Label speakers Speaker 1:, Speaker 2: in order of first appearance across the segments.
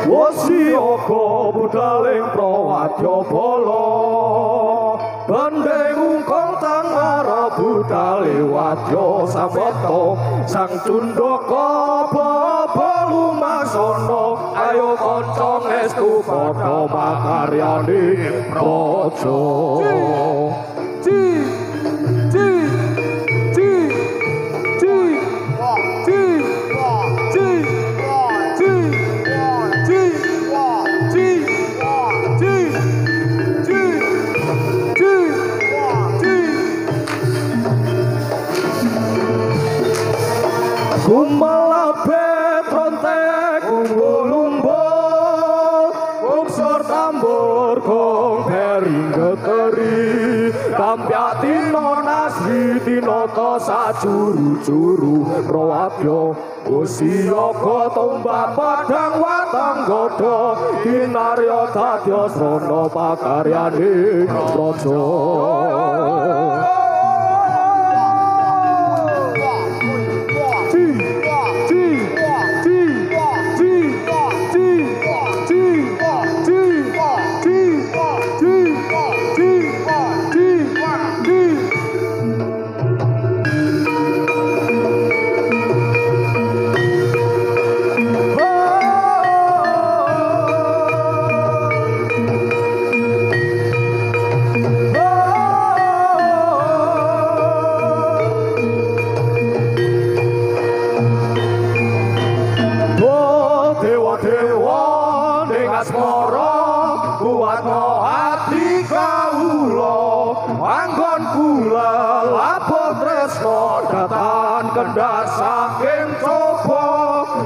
Speaker 1: Wasiaka budhaling prawadya bala Bandeng ungkong tangara budhale wadya sambata Sang Cundaka baba lumasana ayo kanca ngestu padha makaryane raja Kumalabe trontek kumbul-umbul Uksur tambur kong bering geteri Kampyati nonasri tinata sajuru-juru Rawadya Wasiaka tumbak padang watang godo Kinarya dadya srana pakaryane raja Kendhat saking coba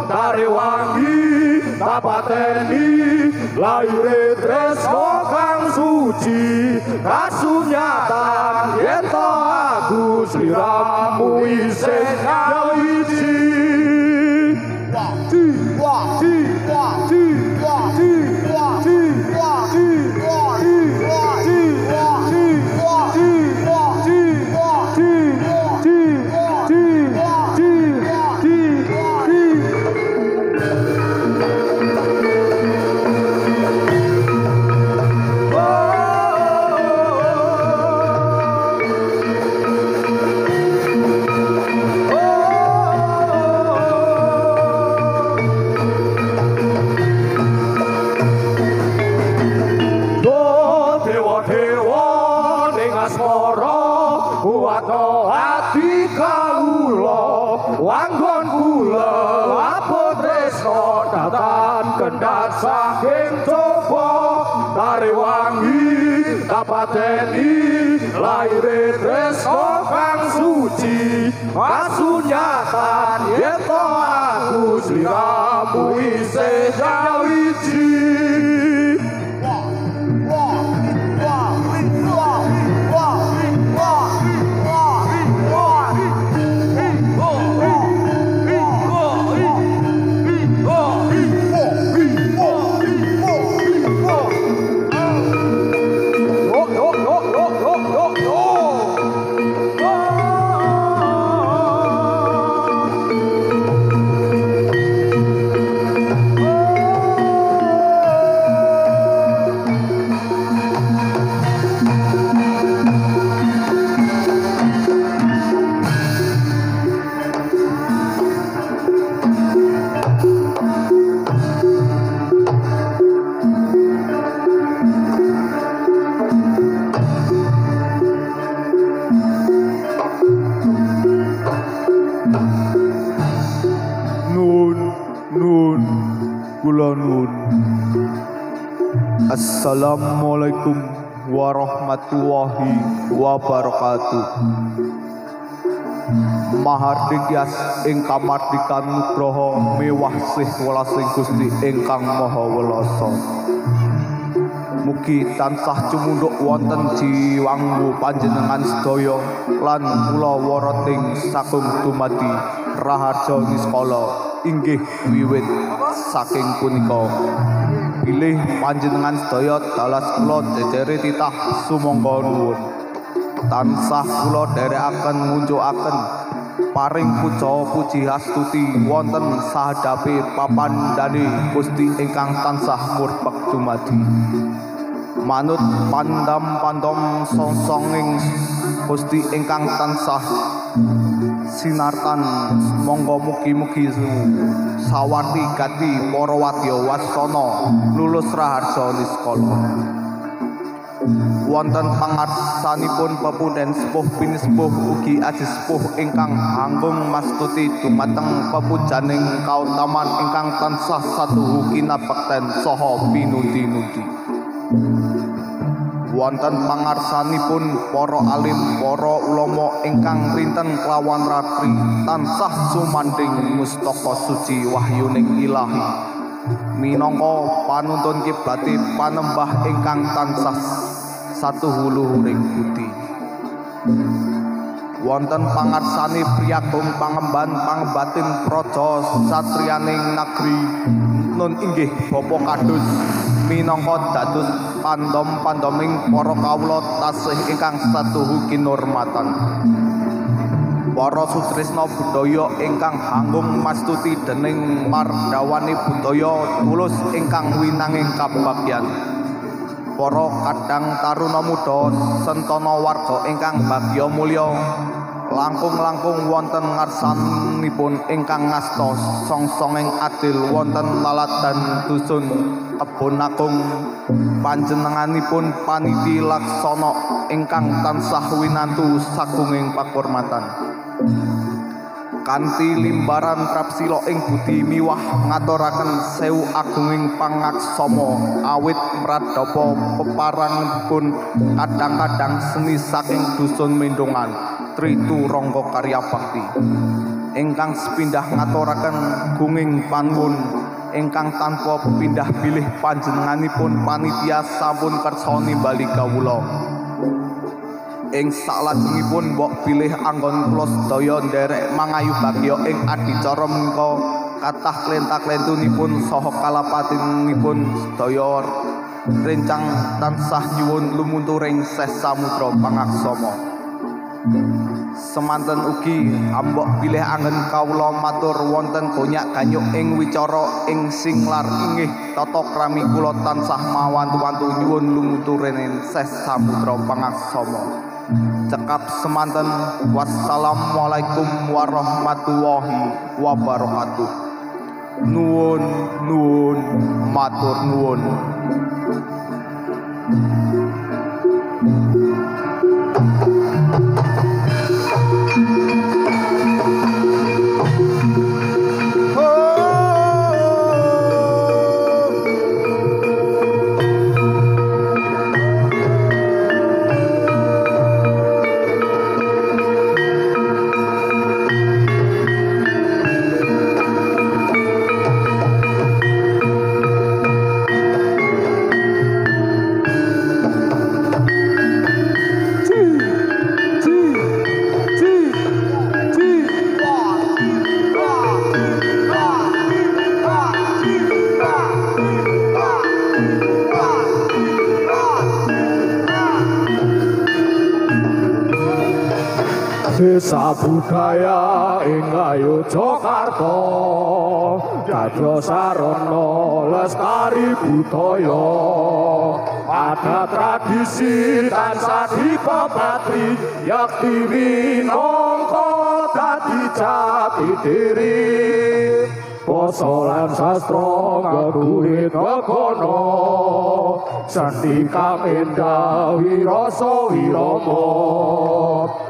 Speaker 1: tari wangi tapateni laire tresno kang suci kasunyatan yen to aku sliramu isih nyawiji Kendhat saking coba tari wangi tapateni laire tresno kang suci kasunyatan yen to aku sliramu isih nyawiji
Speaker 2: Assalamualaikum warahmatullahi wabarakatuh. Mahardhikyas ing kamardikan nugraha mewah sih welasing Gusti ingkang Maha Welasa. Mugi tansah cumunduk wonten jiwangu panjenengan sedaya lan kula warating sagung dumadi raharja niskala inggih wiwit saking punika. Pilih panjenengan sedaya dalas kula jejere titah sumangga nuwun. Tansah kula dherekaken ngunjukaken paring puja puji astuti wonten sahadape papandhane Gusti ingkang tansah murbak dumadi manut pandam-pandom songsonging Gusti ingkang tansah sinartan monggo mugi-mugi sawarti gati para wadya wasana lulus raharja niskala wonten pangarsanipun pepunden sepuh pinisepuh ugi aji sepuh ingkang anggung mastuti dumateng pepujaning kautaman ingkang tansah satuhu kinabekten saha pinuti-nuti wonten pangarsanipun para alim para ulama ingkang rinten kelawan ratri tansah sumanding mustaka suci wahyuning ilahi minangka panuntun kiblate panembah ingkang tansah satuhu luhuring budi wonten pangarsane priyagung pangemban pangembatin praja satriyaning negeri nun inggih bapa kadus minangka dados pandom-pandoming para kawula tasih ingkang satuhu kinurmatan para sutresna budaya ingkang anggung mastuti dening mardawane budaya tulus ingkang winanging kabagyan para kadang taruna muda sentana warga ingkang bagya mulya langkung-langkung wonten ngarsanipun ingkang ngasta songsonging adil wonten laladan dusun Kebon Agung panjenenganipun paniti laksana ingkang tansah winantu sagunging pakurmatan kanthi limbaran prapsila ing budi miwah ngaturaken sewu agunging pangaksama awit mradhapa peparangipun kadang-kadang seni saking dusun Mendongan Tritu Rangga Karya Bakti ingkang sepindah ngaturaken gunging panuwun ingkang tanpa pindah bilih panjenenganipun panitia sampun kersa nimbali kawula ing salajengipun mbok bilih anggon kula sedaya nderek mangayu bagya ing adicara menika kathah klenta-klentunipun saha kalapatinipun sedaya rencang tansah nyuwun lumunturing seh samudra pangaksama semanten ugi ambok bilih anggen kawula matur wonten gonyak ganyuk ing wicara ing singlar inggih tata krami kula tansah mawantu-wantu nyuwun lumunturing seh samudra pangaksama cekap semanten wassalamualaikum warahmatullahi wabarakatuh nuwun nuwun matur nuwun
Speaker 1: Desa budaya ing Ngayogyakarta dados sarana lestari budaya ada tradisi tansah dipatri yakti minangka dadi jati diri basa lan sastra ngguhi kekono sandi kang endah wirasa wirama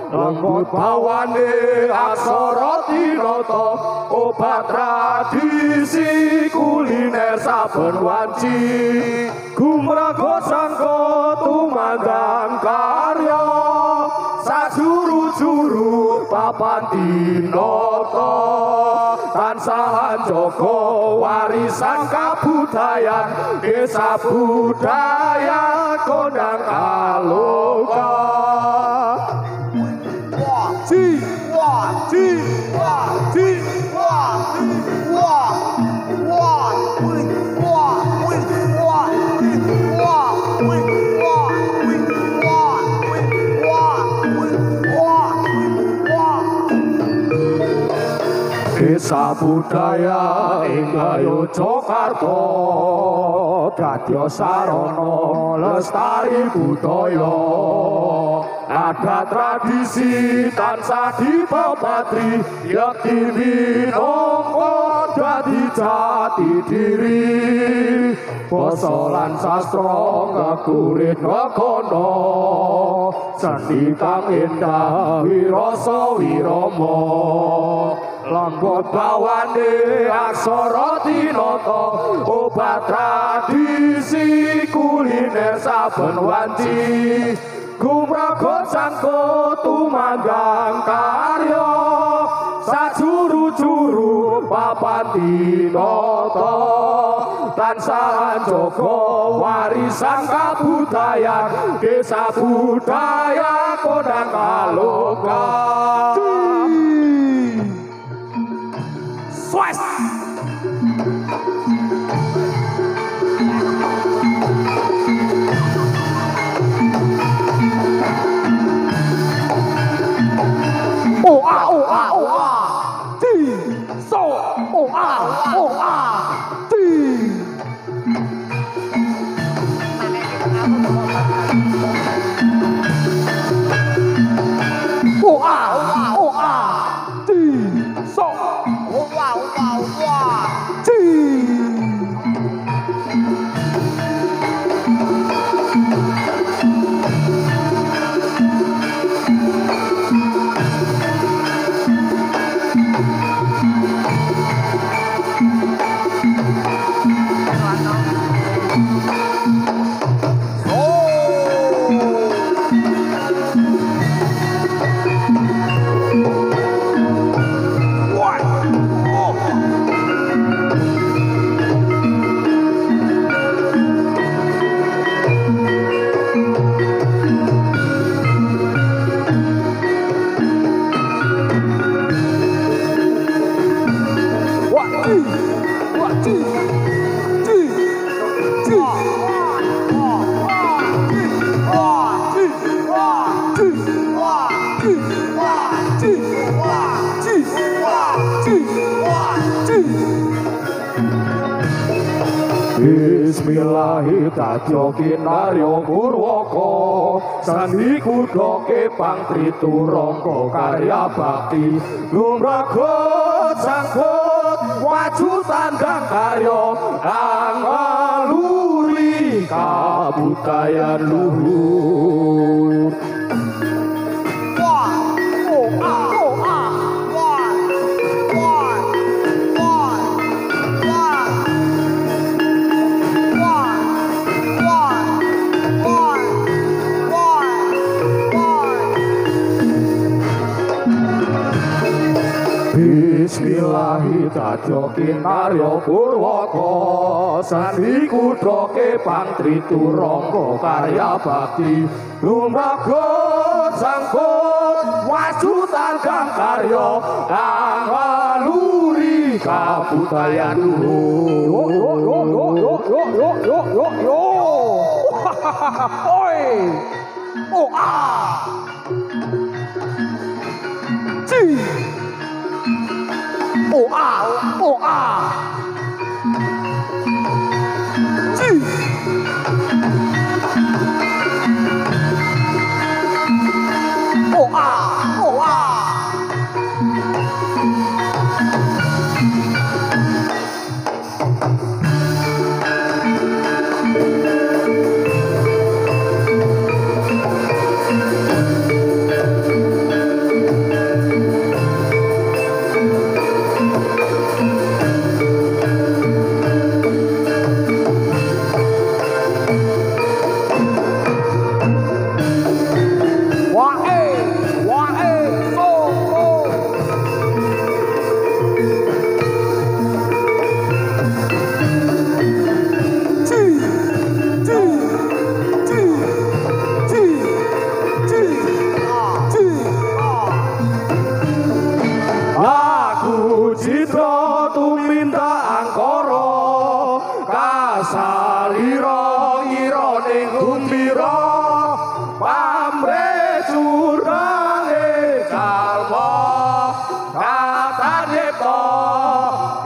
Speaker 1: lembut bawane aksara tinata obat tradisi kuliner saben wanci gumraga sangka tumandang karya sajuru-juru papan tinata tansah njaga warisan kabudayan desa budaya kondang kaloka Desa budaya ing Ngayogyakarta dadya sarana lestari budaya ada tradisi tansah dipepatri yakti minangka dadi jati diri basa lan sastra ngakurit ngakana seni kang endah wirasa wirama lambot bawane aksara tinata obat tradisi kuliner saben wanci gumraga sangkut tumandang karya sajuru-juru papan tinata tansah njaga warisan kabudayan desa budaya Kodang Kaloka. Swiss. Oh ah oh ah oh ah. Ti so oh ah oh ah. Ti. Oh ah oh ah oh ah. Ti so oh ah oh ah oh ah. Ti. Bismillahirrahmanirrahim kinarya purwaka sandi kudoke pangtriturangka karya bakti gumraga sangkut waju tandang karya angaluri kabudayan luhur. Bismillahirrahmanirrahim kinarya purwaka sandi kudoke pangtriturangka karya bakti lumraga sangkut waju tandang karya angaluri kabudayan luhur. Oi oh ah Ci. Oh ah, oh ah. Ci. Oh ah, oh ah.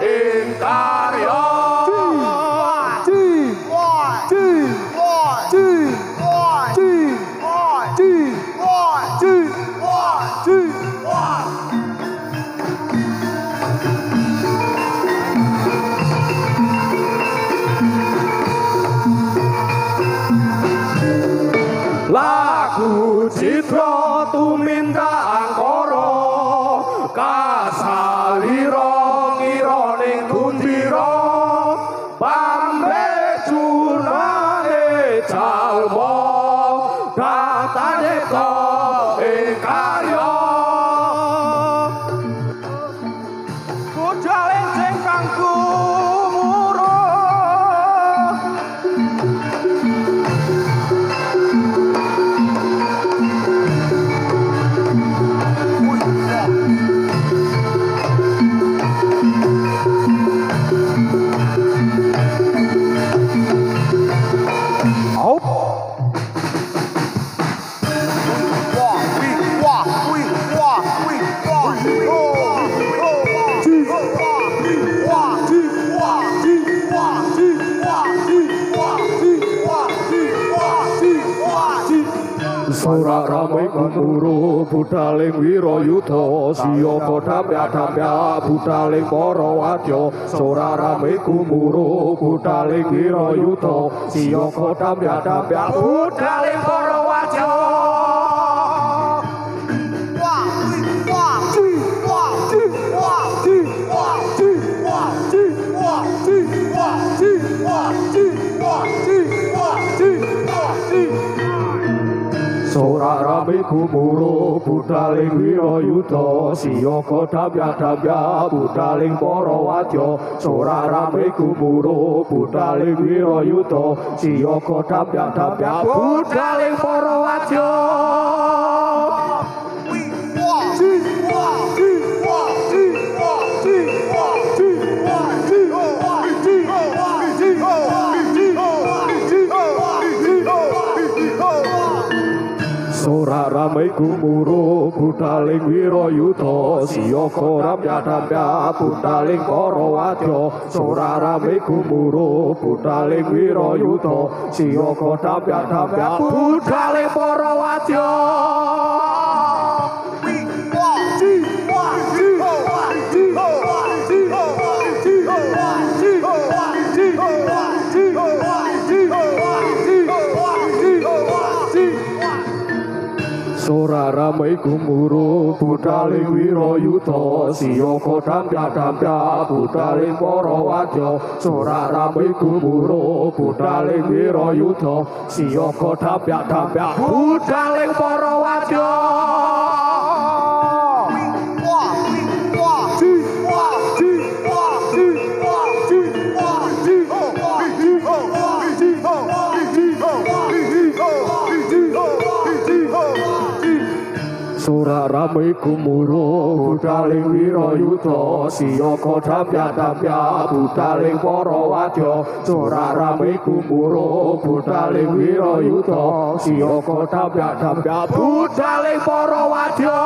Speaker 3: ing karya lagu citra tuminta angkara kasalira ngira ning gundira pambe junane jalma katane to ing karya budale sing kanggo Sora rame gumuru budhaling wirayuda siya kodhamya budhaling para wadya sora rame gumuru budhaling wirayuda siya kodhamya budhaling para wadya Sora rame gumuru budhaling wirayuda siya kodhamya budhaling para wadya sora rame gumuru budhaling wirayuda siya kodhamya budhaling para wadya Sora rame gumuru budhaling wirayuda siya kodhamya budhaling para wadya sora rame gumuru budhaling wirayuda siya kodhamya budhaling para wadya Sora rame gumuru budhaling wirayuda siya kodhamya budhaling para wadya sora rame gumuru budhaling wirayuda siya kodhamya budhaling para wadya Sora rame gumuru budhaling wirayuda siya kodhamya budhaling para wadya sora rame gumuru budhaling wirayuda siya kodhamya budhaling para wadya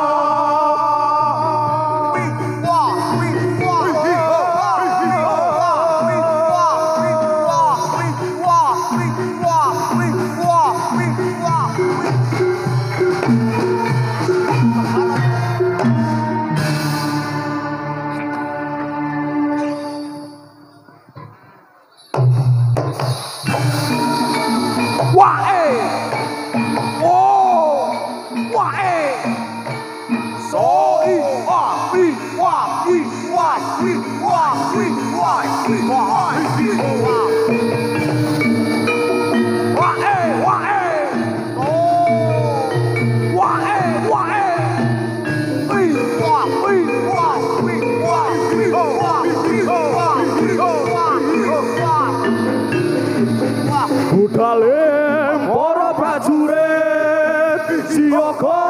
Speaker 3: budhaling para prajurit siyaga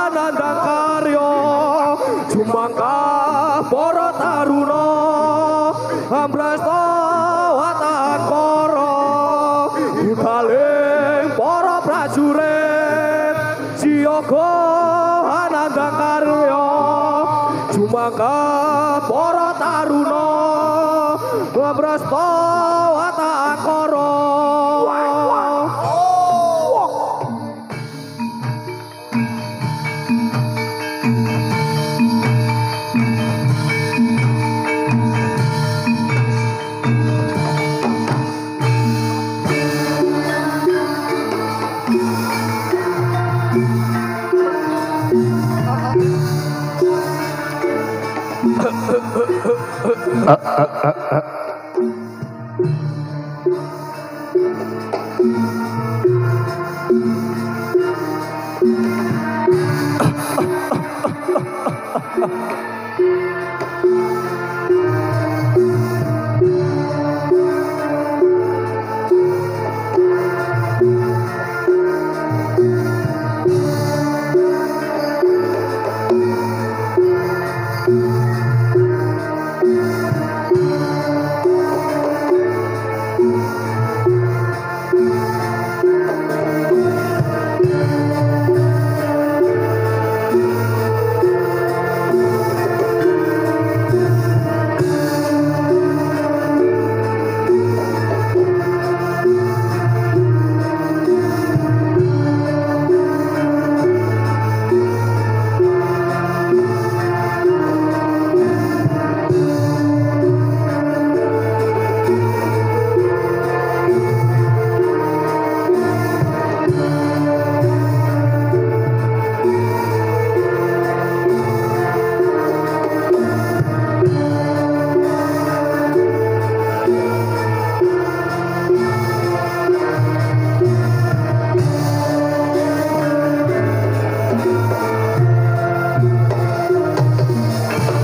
Speaker 3: ananda karya jumangka para taruna ambrasta watan para budhaling para prajurit siyaga ananda karya jumangka para Taruna Bebrasta Watakara.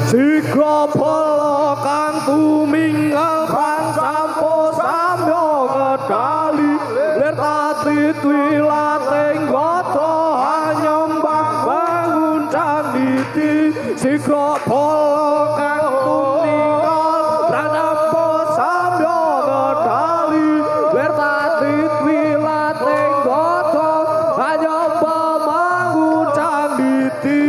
Speaker 3: Sigra bala kang tuminggal kang sampo samyo kedali lir tati twilating gata hanyembang bangun canditi. Sigra bala kang tuminggal kang sampo samyo kedali lir tati twilating gata hanyembang bangun canditi.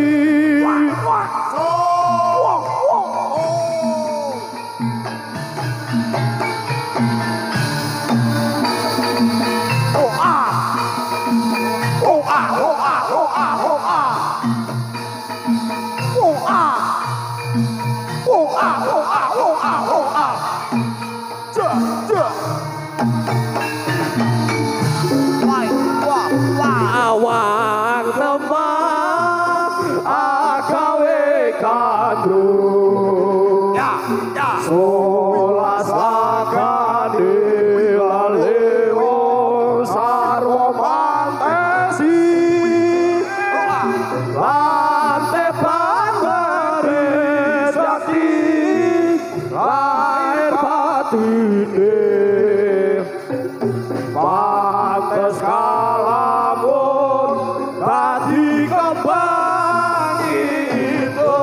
Speaker 3: Awang tembang agawe kandung solas lakane lalewo sarwa mantesi lante pangare jati air batine pantes kalamun tadi kembang itu.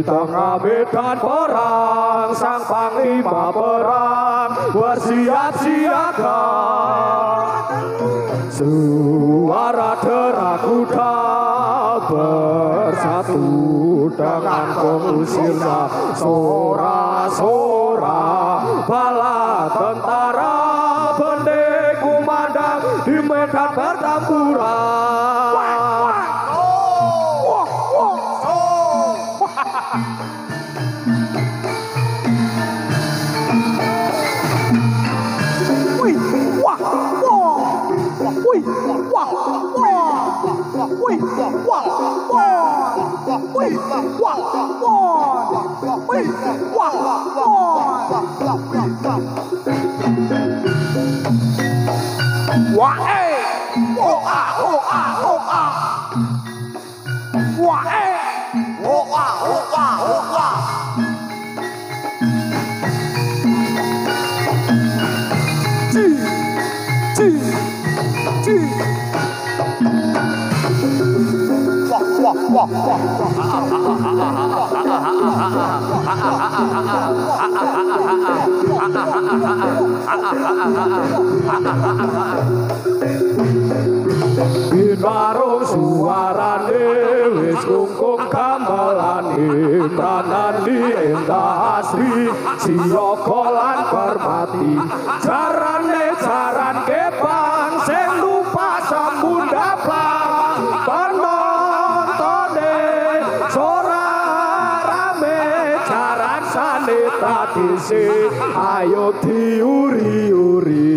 Speaker 3: Tengah medan perang sang panglima perang bersiap siaga. Suara derak kuda bersatu dengan pengusirnya sora-sora bala tentara pendek kumandang di medan pertempuran. Binarung suarane wis kungkung gamelan imranan di endah asri siyaga lan hormati jarane jaran kepang sing lupa sambunda plang penontone sora rame jaran sane tradisi ayo diuri-uri.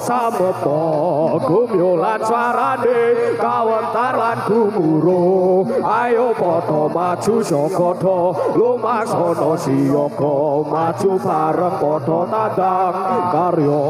Speaker 3: Samopo gumyolan suarane kawentar lan gumuro ayo padha maju saka do lumaksana siyaga maju bareng padha tandang karya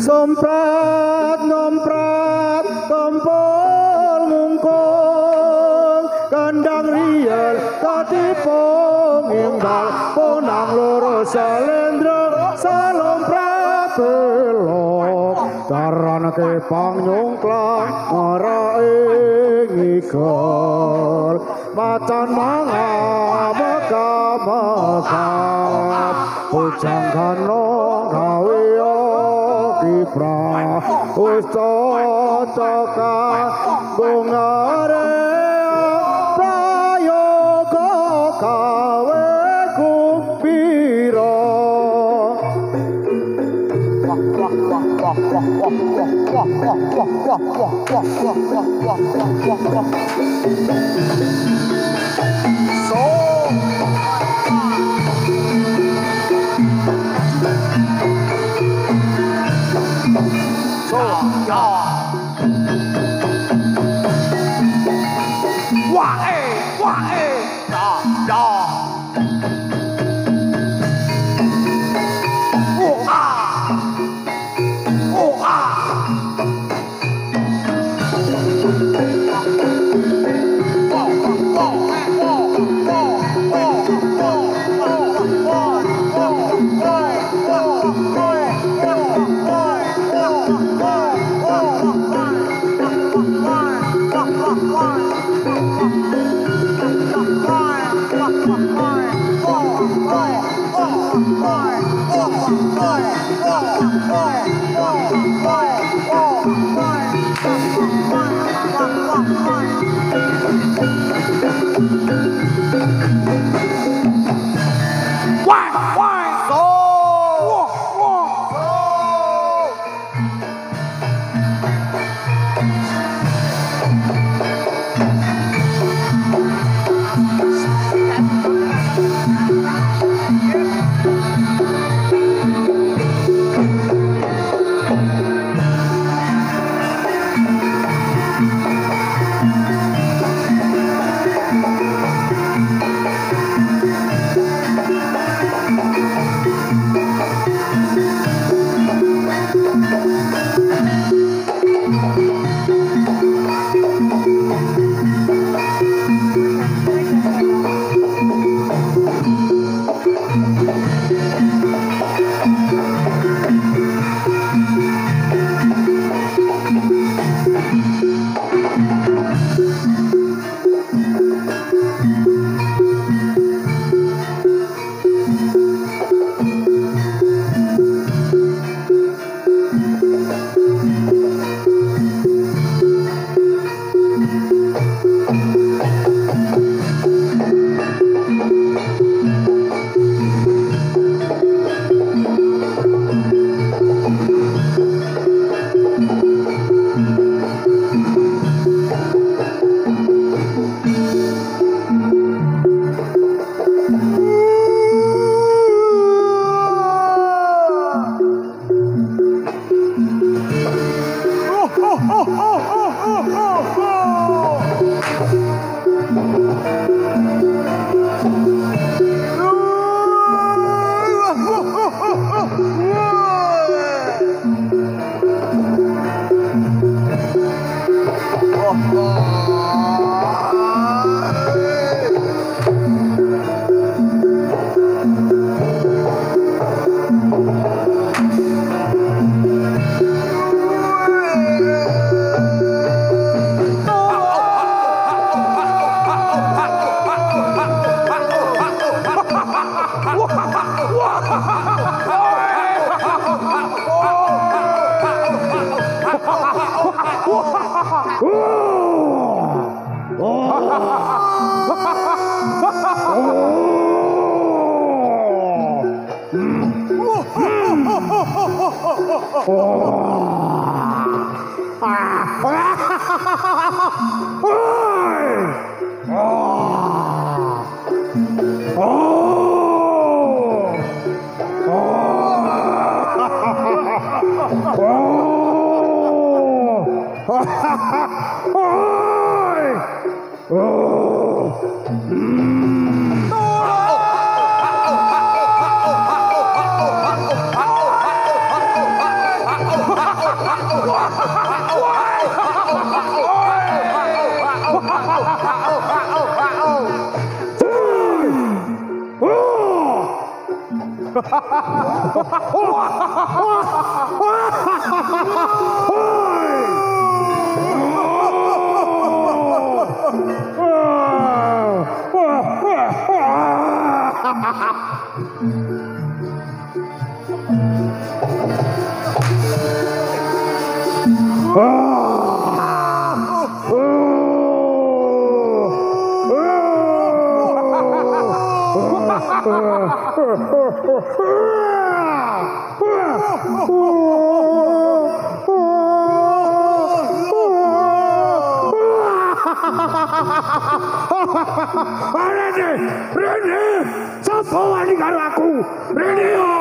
Speaker 3: Somprat nomprat tompol mungkong kandang riel tadi pong imbal nang loro salendra salom pratelok taranake panyungklang ngaraing ikor macan mangamekam ujangkano gawe kipra wis cocoka bungare prayoga kawe kumpira Rene, sapa wani karo aku? Rene yo.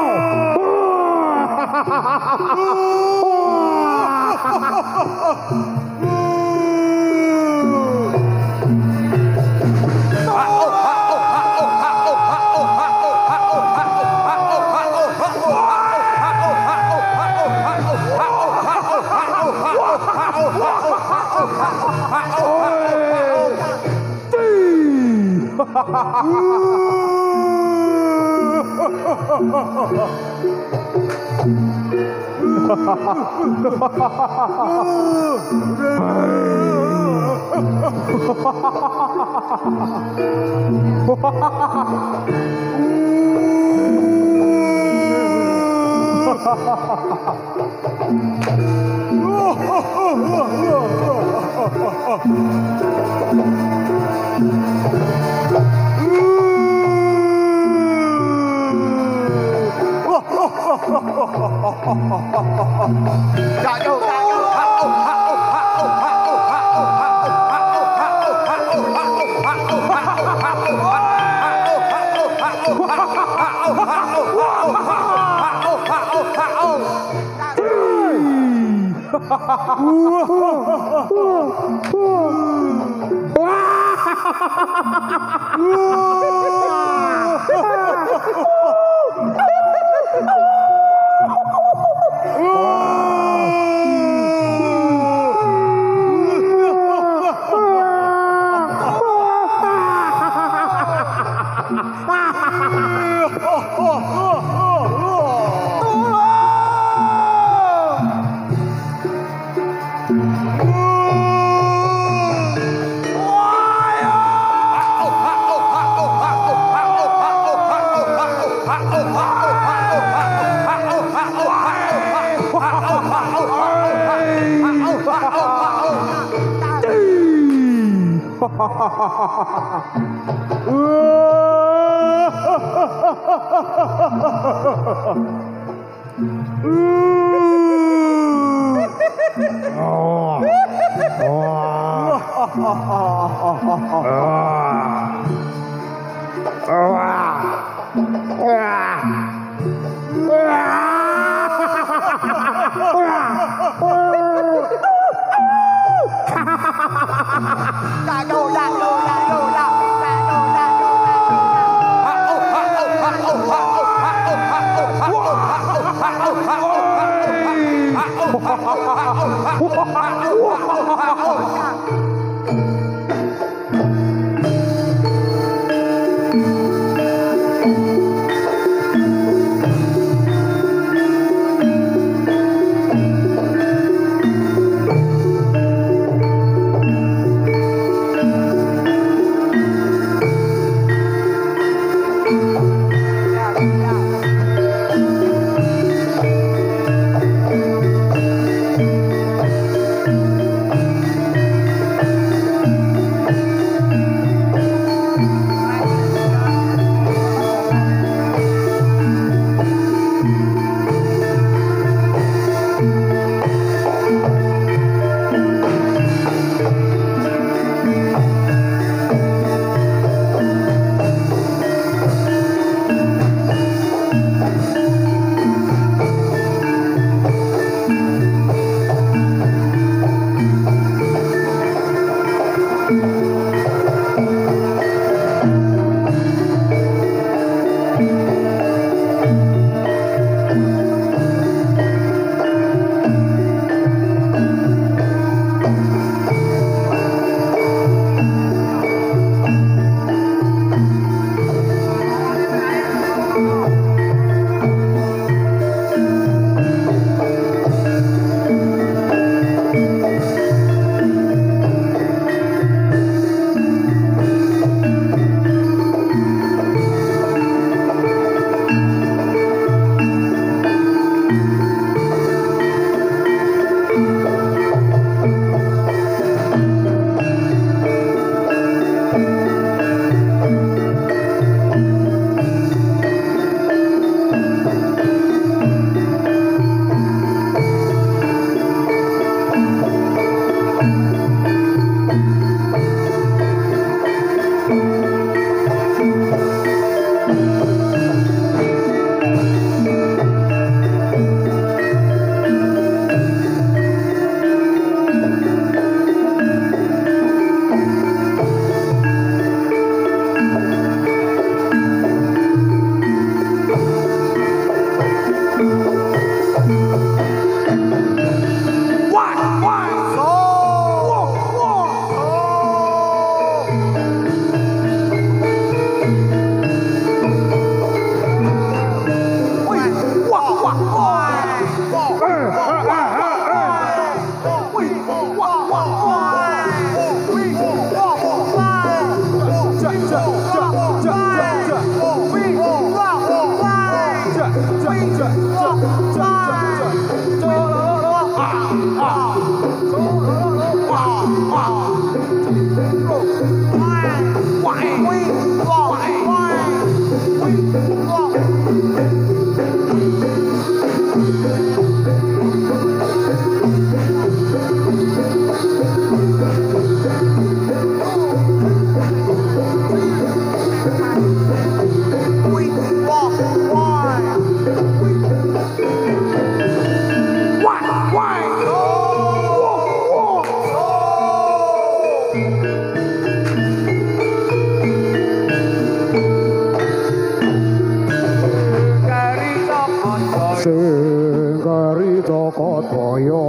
Speaker 3: Sengkari tokot boyo,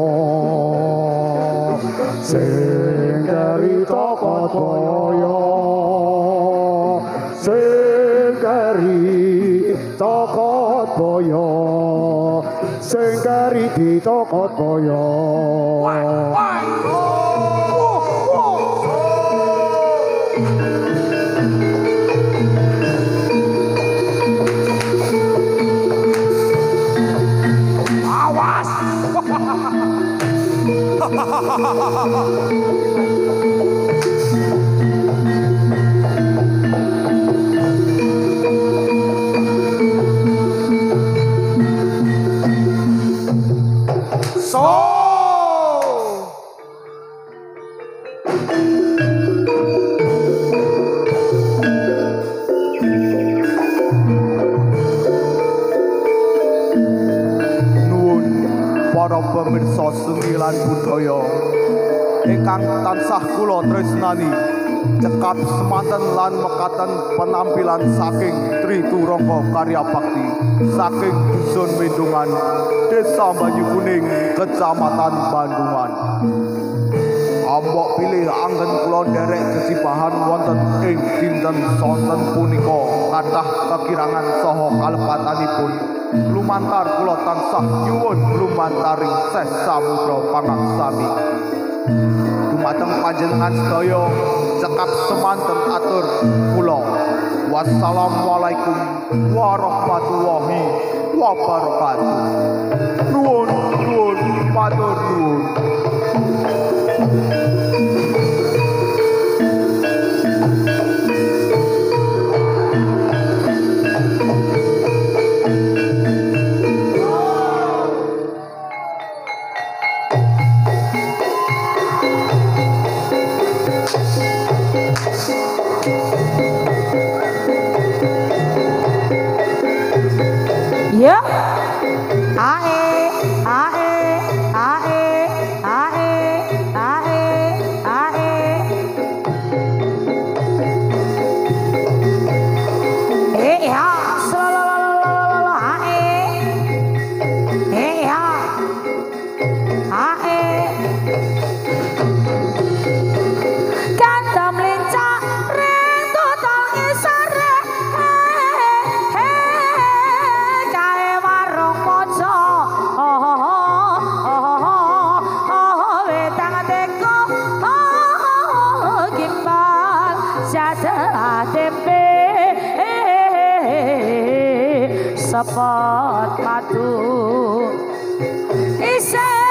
Speaker 3: sengkari tokot boyo, sengkari tokot boyo, sengkari di tokot boyo.
Speaker 2: Para pemirsa seni lan budaya ingkang tansah kula tresnani, cekap semanten lan mekaten penampilan saking Tri Turangga Karya Bakti saking Dusun Mendungan, Desa Banyu Kuning, Kecamatan Bandungan. Ambok pilih anggen kula nderek kesibahan wonten ing dinten sonten punika kathah kekirangan saha kalepatanipun. Lumantar kula tansah nyuwun lumantaring Seh Samudra pangaksami. Dumateng panjenengan sedaya cekap semanten atur kula. Wassalamualaikum warahmatullahi wabarakatuh. Nuwun nuwun matur nuwun.
Speaker 4: Ya, ae, ae, ae, ae, ae, ae. Ya, selalalala, ae. Ya, ae. Kandam lincah ring tutang isare. Sepot padu isih